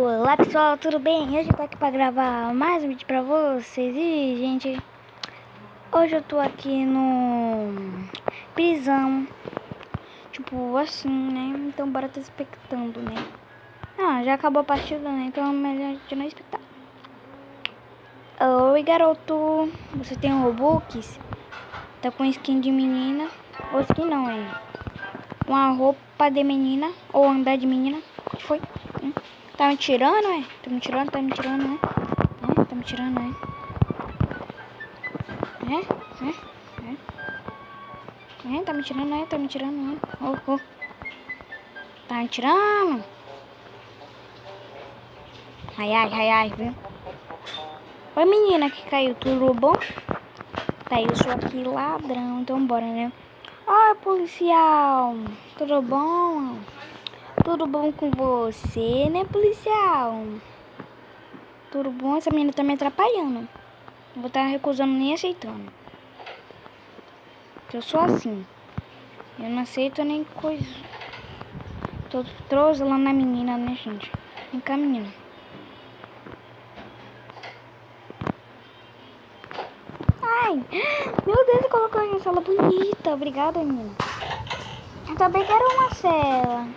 Olá pessoal, tudo bem? Hoje eu tô aqui pra gravar mais um vídeo pra vocês. E gente, hoje eu tô aqui no prisão, tipo assim, né? Então bora tá expectando, né? Já acabou a partida, né? Então é melhor a gente não expectar. Oi garoto, você tem um Robux? Tá com skin de menina? Ou skin não, é uma roupa de menina ou andar de menina? O que foi? Tá me tirando, é? Tá me tirando, né? Tá me tirando, tá me tirando, tá me tirando, oh. Tá me tirando. Ai, viu? Oi, menina que caiu, tudo bom? Tá, eu sou aqui ladrão, então bora, né? Oi, policial, tudo bom? Tudo bom com você, né, policial? Tudo bom? Essa menina tá me atrapalhando. Não vou estar recusando nem aceitando. Eu sou assim. Eu não aceito nem coisa. Tô lá na menina, né, gente? Vem cá, menina. Ai, meu Deus, colocou uma cela bonita. Obrigada, menina. Eu também quero uma cela.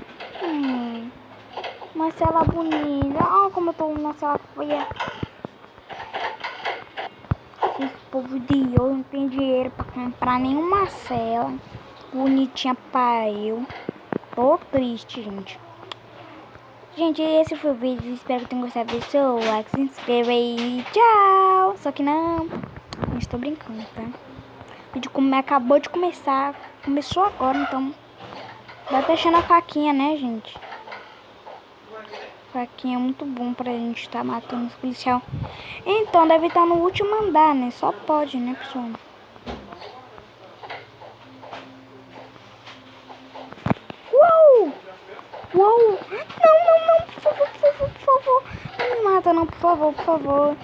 Uma cela bonita. Ah, como eu tô numa cela feia. Esse povo de hoje não tem dinheiro pra comprar nenhuma cela bonitinha pra eu. Tô triste, gente. Gente, esse foi o vídeo. Espero que tenham gostado. Deixa o like, se inscreva aí. Tchau. Só que não. Gente, tô brincando, tá? O vídeo acabou de começar. Começou agora, então. Vai deixando a faquinha, né, gente? Faquinha é muito bom pra gente estar matando os policial. Então, deve estar no último andar, né? Só pode, né, pessoal? Uou! Não, por favor. Não me mata, não, por favor.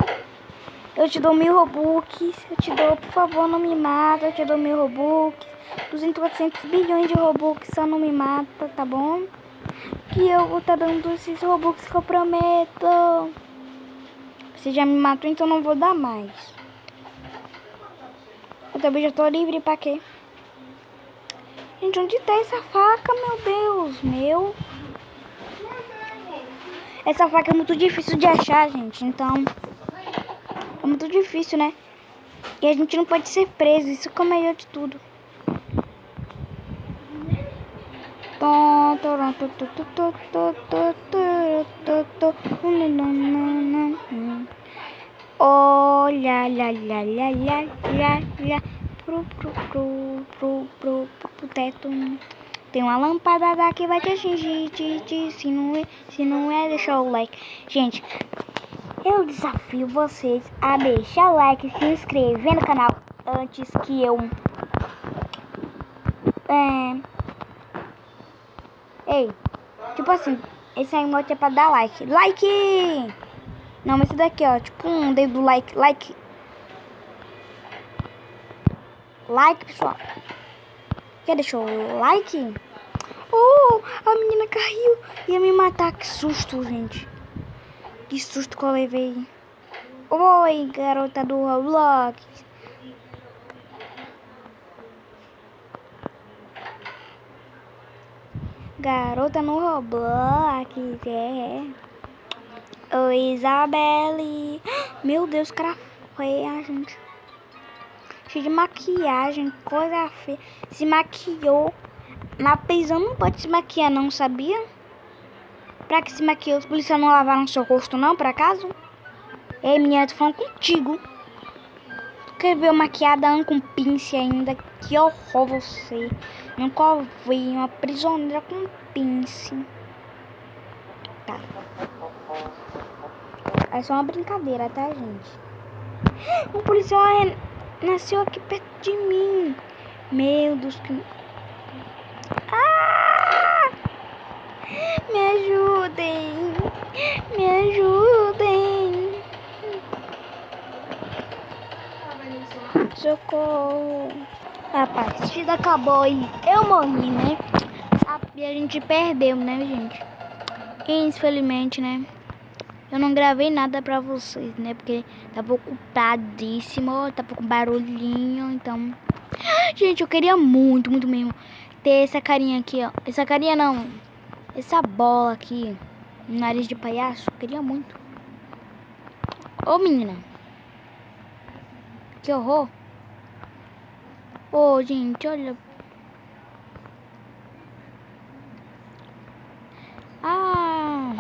Eu te dou 1000 Robux. Eu te dou, por favor, não me mata. Eu te dou 1000 Robux. 200, 400 bilhões de Robux, só não me mata, tá bom? Que eu vou estar dando esses Robux que eu prometo. Você já me matou, então não vou dar mais. Eu também já tô livre, pra quê? Gente, onde tá essa faca, meu Deus? Essa faca é muito difícil de achar, gente, então... É muito difícil, né? E a gente não pode ser preso, isso que é o melhor de tudo. Olha, pro teto. Tem uma lâmpada que vai te atingir, se não é, deixa o like. Gente, eu desafio vocês a deixar o like e se inscrever no canal antes que eu... Ei, tipo assim, esse emote é pra dar like. Like! Não, mas esse daqui, ó, tipo um dedo do like. Like, pessoal. Quer deixar o like? Oh, a menina caiu. Ia me matar, que susto, gente. Que susto que eu levei. Oi, garota do Roblox. Garota no Roblox, Oi, Isabelle. Meu Deus, cara feia, gente. Cheio de maquiagem, coisa feia. Se maquiou. Na prisão não pode se maquiar, não, sabia? Pra que se maquiou? Os policiais não lavaram seu rosto, não, por acaso? Ei, menina, tô falando contigo. Quer ver eu maquiada com pince ainda? Que horror você. Nunca vi uma prisioneira com pince. Tá. É só uma brincadeira, tá, gente? Um policial nasceu aqui perto de mim. Meu Deus, que... Ah! Me ajudem. Me ajudem. Socorro. A partida acabou e eu morri, né? E a gente perdeu, né, gente? Infelizmente, né? Eu não gravei nada pra vocês, né? Porque tava ocupadíssimo, tava com barulhinho, então... Gente, eu queria muito, muito mesmo ter essa carinha aqui, ó. Essa carinha não, essa bola aqui, nariz de palhaço, eu queria muito. Ô, menina. Que horror. Ô, gente, olha. Ah...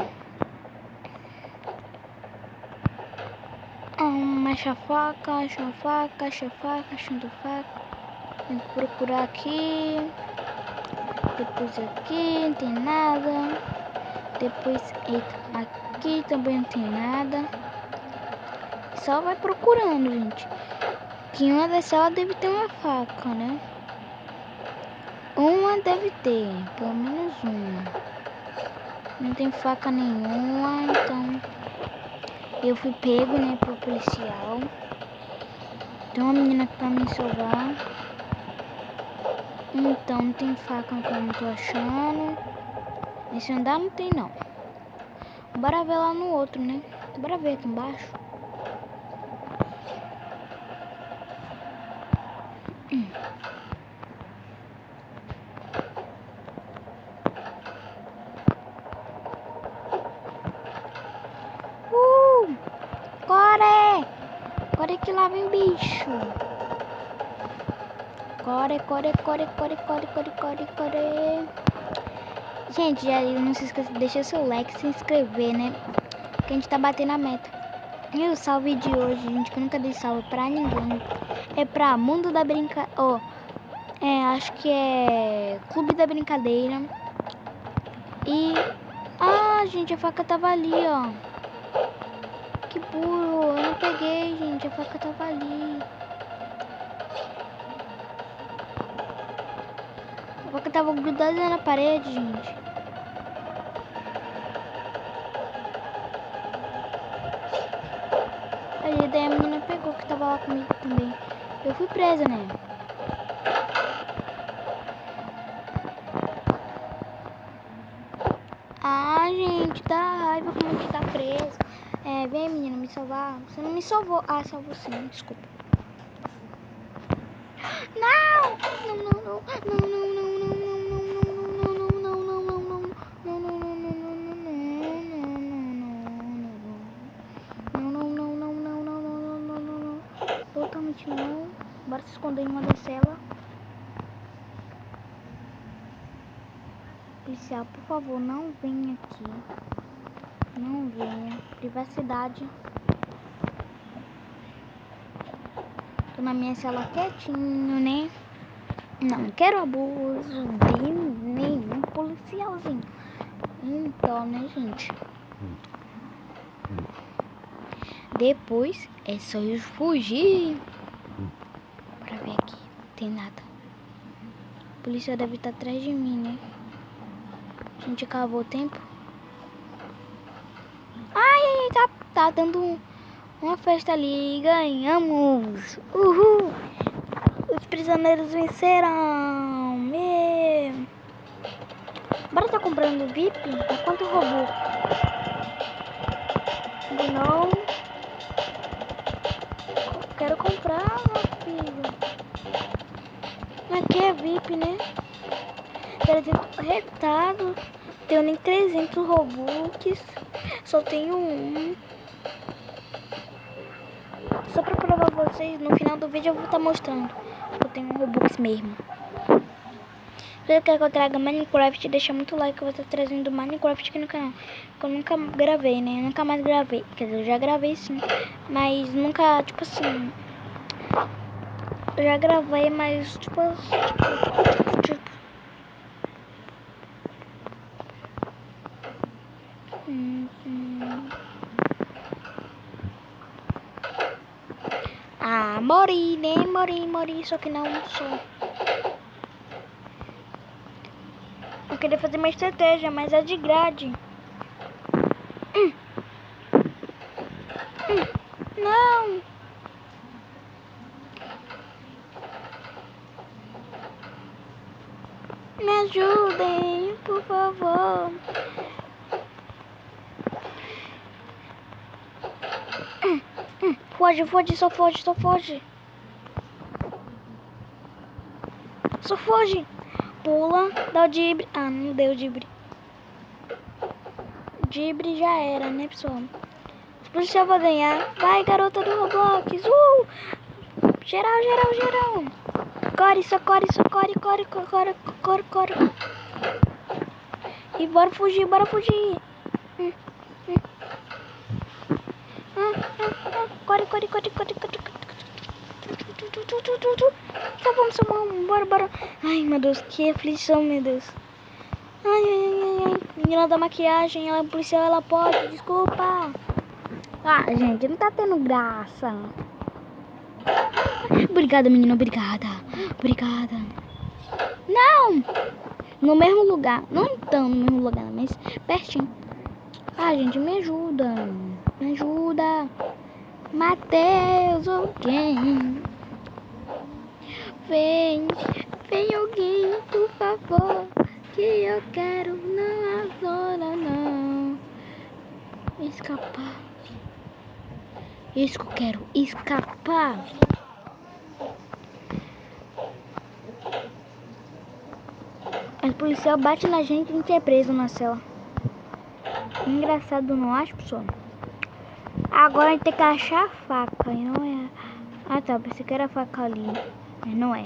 Acha faca, acha faca, acha faca, achando faca. Tem que procurar aqui. Depois aqui, não tem nada. Depois aqui também não tem nada. Só vai procurando, gente. Que em uma das salas deve ter uma faca, né? Uma deve ter, pelo menos uma. Não tem faca nenhuma, então... Eu fui pego, né, pro policial. Tem uma menina aqui pra me salvar. Então, não tem faca que eu não tô achando. Nesse andar não tem, não. Bora ver lá no outro, né? Bora ver aqui embaixo. Corre! Corre que lá vem bicho. Corre, corre, corre, corre, corre, corre, corre, corre. Gente, já não se esqueça de deixar seu like, se inscrever, né? Que a gente tá batendo a meta. E o salve de hoje, gente, que eu nunca dei salve pra ninguém. É pra Mundo da Brincadeira. Ó, acho que é Clube da Brincadeira. E... Ah, gente, a faca tava ali, ó. Que burro, eu não peguei, gente, a faca tava ali. A faca tava grudada na parede, gente. Aí daí a menina pegou que tava lá comigo também. Eu fui presa, né? Ah, gente, dá raiva como a gente tá preso. Vem, menina, me salvar. Você não me salvou. Ah, salvou sim, desculpa. Não! Não, não, não. Não, não, não, não, não, não, não, não, não, não, não, não, não, não, não. Totalmente não. Bora se esconder em uma das celas. Policial, por favor, não venha aqui. Não venha. Privacidade. Tô na minha cela quietinho, né? Não quero abuso de nenhum policialzinho. Então, né, gente? Depois é só eu fugir. Bora ver aqui. Não tem nada. A polícia deve estar atrás de mim, né? A gente acabou o tempo. Ai, tá dando uma festa ali. Ganhamos. Uhul. Os prisioneiros venceram. Bora tá comprando VIP? Quanto roubou? Não. Quero comprar, meu filho. Aqui é VIP, né? 300 retado. Tenho nem 300 Robux. Só tenho um. Só pra provar vocês, no final do vídeo eu vou estar mostrando. Eu tenho um Robux mesmo. Se você quer que eu traga Minecraft, deixa muito like que eu vou estar trazendo Minecraft aqui no canal. Que eu nunca gravei, né? Eu nunca mais gravei. Quer dizer, eu já gravei sim. Mas nunca, tipo assim... Eu já gravei, mas tipo... Ah, mori, né? Mori, só que não sou. Eu queria fazer uma estratégia, mas é de grade. Não. Me ajudem, por favor. Foge, foge, só foge, só foge. Só foge. Pula, dá o dibre. Ah, não deu o dibre. Dibre já era, né, pessoal? Os policiais vão ganhar. Vai, garota do Roblox. Geral, geral, geral. Corre, socorre, socorre, corre, corre, corre, corre. E bora fugir, bora fugir. Corre, corre, corre, corre, corre. Salvamos, bora, bora. Ai, meu Deus, que aflição, meu Deus. Ai, ai, ai, ai. Menina da maquiagem, ela é policial, ela pode, desculpa. Ah, gente, não tá tendo graça. Obrigada, menina, obrigada. Obrigada. Não! No mesmo lugar. Não tão no mesmo lugar, mas pertinho. Ah, gente, me ajuda. Me ajuda. Matheus, alguém. Vem alguém, por favor. Que eu quero não agora, não. Escapar. Isso que eu quero, escapar. O policial bate na gente e a gente é preso na cela. Engraçado, não acho, pessoal? Agora a gente tem que achar a faca, e não é. Ah, tá, pensei que era a faca ali, mas não é.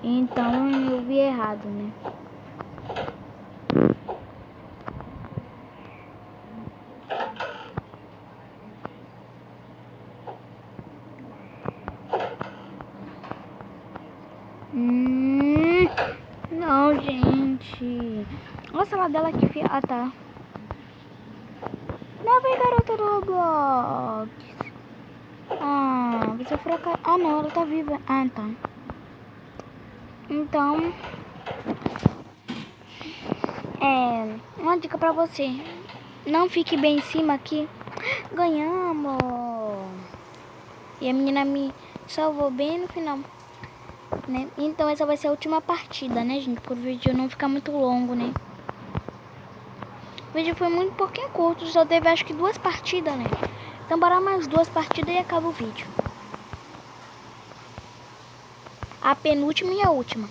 Então eu vi errado, né? Não, gente. Nossa, ela dela aqui. Ah, tá. Não, vem, garota do Roblox. Ah, você fraca. Ah, não, ela tá viva. Ah, tá. Então, uma dica pra você. Não fique bem em cima aqui. Ganhamos. E a menina me salvou bem no final, né? Então essa vai ser a última partida, né, gente? Por o vídeo não ficar muito longo, né? O vídeo foi muito pouquinho curto. Só teve acho que 2 partidas, né? Então bora mais 2 partidas e acaba o vídeo. A penúltima e a última.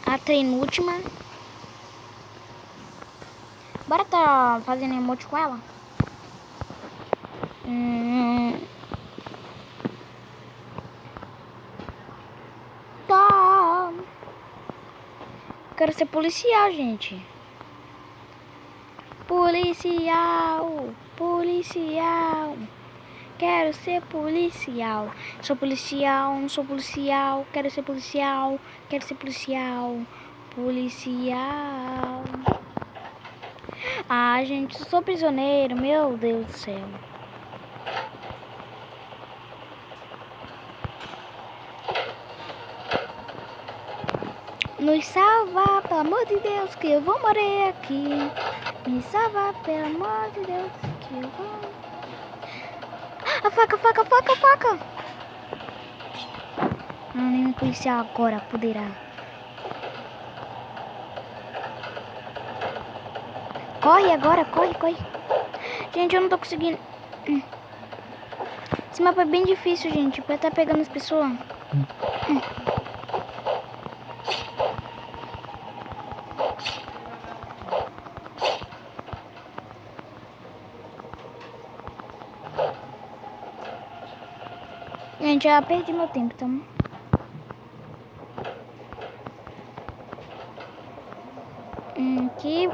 A penúltima. Bora tá fazendo emote com ela? Tá. Quero ser policial, gente. Policial. Policial. Quero ser policial. Sou policial, não sou policial. Quero ser policial. Quero ser policial. Policial. Ah, gente, eu sou prisioneiro. Meu Deus do céu. Nos salva, pelo amor de Deus, que eu vou morrer aqui. Me salva, pelo amor de Deus, que eu vou... A faca, faca, faca, faca. Não, nenhum policial agora poderá. Corre agora, corre, corre. Gente, eu não tô conseguindo. Esse mapa é bem difícil, gente, pra estar pegando as pessoas. Gente, já perdi meu tempo, então.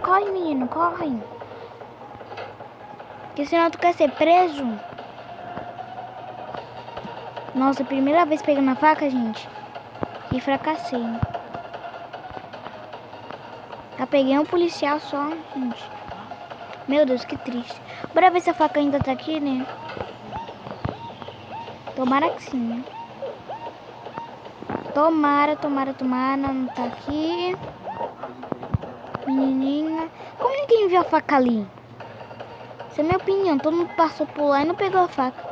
Corre, menino, corre. Porque senão tu quer ser preso. Nossa, primeira vez pegando a faca, gente. E fracassei. Já peguei um policial só, gente. Meu Deus, que triste. Bora ver se a faca ainda tá aqui, né? Tomara que sim, né? Tomara, tomara, tomara. Não tá aqui. Menininha. Como ninguém viu a faca ali? Essa é a minha opinião. Todo mundo passou por lá e não pegou a faca.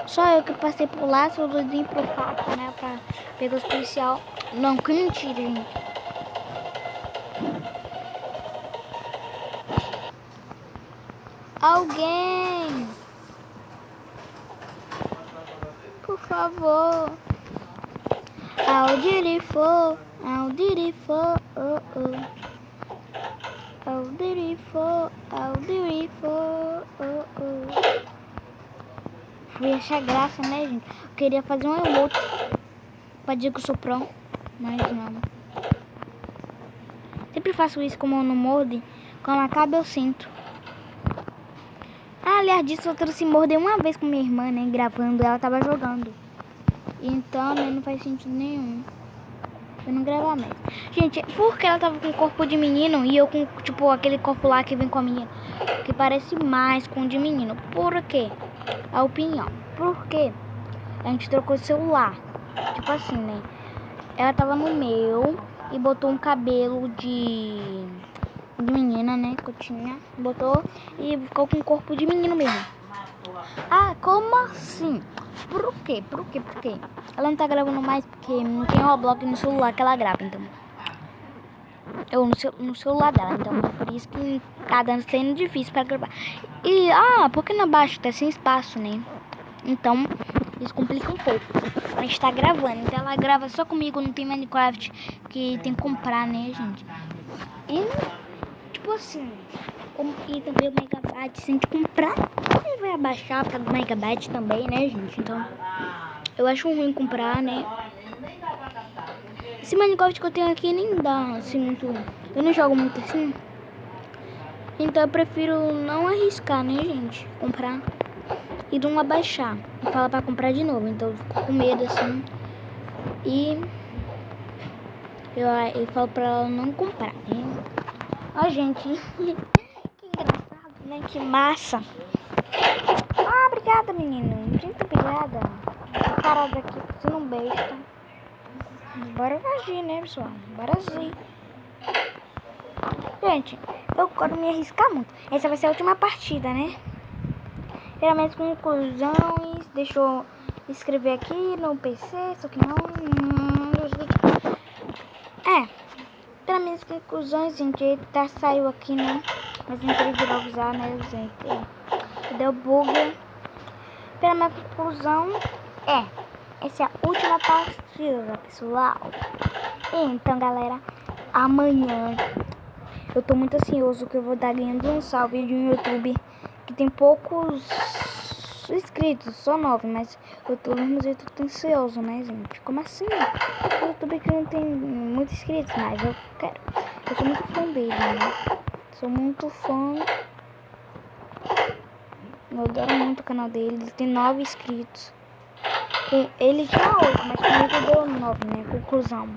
Só eu que passei por lá, sou doidinho pro faca, né? Pra pegar os policial. Não, que mentira, gente. Alguém! Por favor! How did it fall? How did it fall? Oh, oh. How did it fall? How did it fall? Oh, oh. Fui achar graça, né, gente? Eu queria fazer um emote pra dizer que eu sou prão, mas não. Sempre faço isso como eu não morde. Quando acaba eu sinto. Ah, aliás disso, eu trouxe morder uma vez com minha irmã, né? Gravando, ela tava jogando. Então, né, não faz sentido nenhum eu não gravar mais. Gente, porque ela tava com o corpo de menino e eu com, tipo, aquele corpo lá que vem com a menina, que parece mais com o de menino. Por quê? A opinião. Porque a gente trocou de celular. Tipo assim, né? Ela tava no meu e botou um cabelo de menina, né? Que eu tinha. Botou e ficou com o corpo de menino mesmo. Ah, como assim? Por quê? Por quê? Por quê? Ela não tá gravando mais porque não tem Roblox no celular que ela grava, então. Eu no celular dela, então por isso que tá sendo difícil pra gravar. E, porque na baixa tá sem espaço, né? Então, isso complica um pouco. A gente tá gravando, então ela grava só comigo, não tem Minecraft que tem que comprar, né, gente? E, tipo assim, e também o Megabyte, se a gente comprar, ele vai abaixar por causa do Megabyte também, né, gente? Então, eu acho ruim comprar, né? Esse Minecraft que eu tenho aqui nem dá, assim, muito... Eu não jogo muito assim. Então eu prefiro não arriscar, né, gente? Comprar e não abaixar. E falar pra comprar de novo. Então eu fico com medo, assim. E eu falo pra ela não comprar, né? Ó, gente. Que engraçado, né? Que massa. Obrigada, menino. Muito obrigada. Vou parar daqui, você não besta. Bora agir, né, pessoal? Bora agir. Gente, eu quero me arriscar muito. Essa vai ser a última partida, né? Geralmente conclusões. Deixa eu escrever aqui no PC, só que não. Para minhas conclusões, gente, saiu aqui, né? Mas entrei de novo já, né, gente? Deu bug. Para minha conclusão, essa é a última partida, pessoal. Então, galera, amanhã eu tô muito ansioso que eu vou dar ganhando um salve de um YouTube que tem poucos inscritos, só 9, mas eu tô ansioso, né, gente? Como assim? O YouTube que não tem muitos inscritos, mas eu quero. Eu sou muito fã dele, né? Sou muito fã. Eu adoro muito o canal dele. Ele tem 9 inscritos. Com ele tinha 8, mas comigo deu 9, né? Conclusão.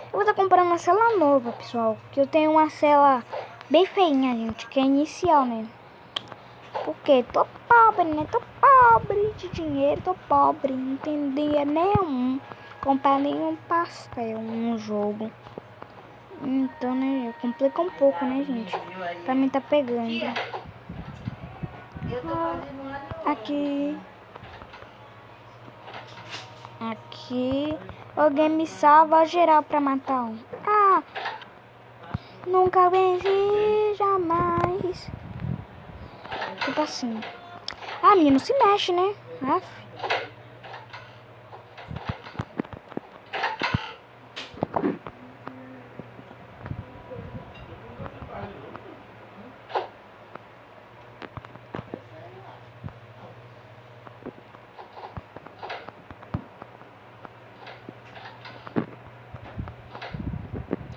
Eu vou estar comprando uma cela nova, pessoal. Que eu tenho uma cela bem feinha, gente. Que é inicial, né? Porque tô pobre, né? Tô pobre de dinheiro, tô pobre. Não tenho dinheiro nenhum. Comprar nenhum pastel no jogo. Então, né? Complica um pouco, né, gente? Pra mim tá pegando. Aqui. Alguém me salva geral pra matar um. Nunca venci, jamais. Tipo assim. Menino, se mexe, né?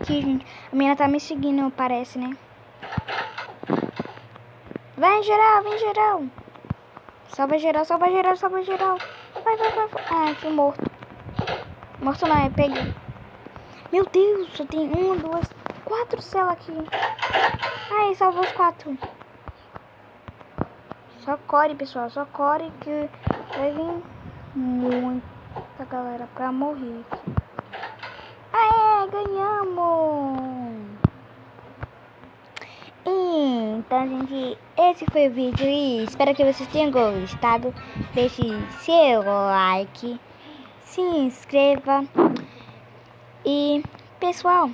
Aqui, gente. A menina tá me seguindo, parece, né? Vem, geral, vem, geral. Salva geral, salva geral, salva geral. Vai. Fui morto. Morto não, peguei. Meu Deus, só tem 1, 2, 4 celas aqui. Salvou os 4. Só core, pessoal, só core que vai vir muita galera pra morrer. Ganhamos! Então, gente, esse foi o vídeo e espero que vocês tenham gostado. Deixe seu like, se inscreva e, pessoal,